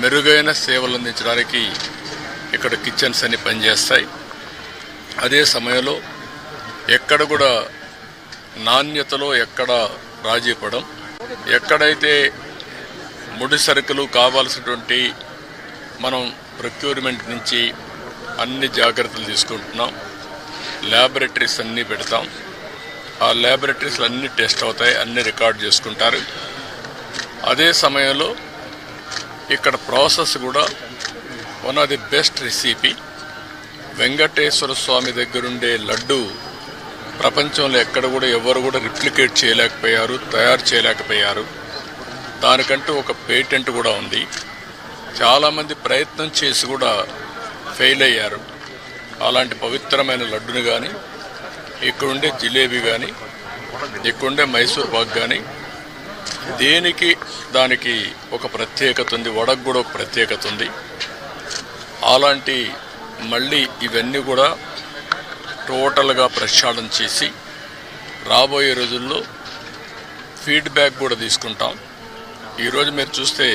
మెరుగైన సేవలు అందించడానికి ఇక్కడ కిచెన్స్ అన్ని పనిచేస్తాయి. అదే సమయంలో ఎక్కడ కూడా నాణ్యతలో ఎక్కడ రాజీ పడం, ఎక్కడైతే ముడి సరుకులు కావాల్సినటువంటి మనం ప్రొక్యూర్మెంట్ నుంచి అన్ని జాగ్రత్తలు తీసుకుంటున్నాం. ల్యాబొరేటరీస్ అన్నీ పెడతాం. ఆ ల్యాబొరేటరీస్లో అన్ని టెస్ట్ అవుతాయి, అన్ని రికార్డ్ చేసుకుంటారు. అదే సమయంలో ఇక్కడ ప్రాసెస్ కూడా one of the best recipe. Venkateswara Swamy దగ్గరుండే లడ్డు ప్రపంచంలో ఎక్కడ కూడా ఎవరు కూడా రిప్లికేట్ చేయలేకపోయారు, తయారు చేయలేకపోయారు. దానికంటూ ఒక పేటెంట్ కూడా ఉంది. చాలామంది ప్రయత్నం చేసి కూడా ఫెయిల్ అయ్యారు. అలాంటి పవిత్రమైన లడ్డుని కానీ, ఇక్కడుండే జిలేబీ కానీ, ఇక్కడుండే మైసూర్ పాక్ కానీ దేనికి దానికి ఒక ప్రత్యేకత ఉంది. వడకు కూడా ఒక ప్రత్యేకత ఉంది. అలాంటి మళ్ళీ ఇవన్నీ కూడా టోటల్గా ప్రక్షాళన చేసి రాబోయే రోజుల్లో ఫీడ్బ్యాక్ కూడా తీసుకుంటాం. ఈరోజు మీరు చూస్తే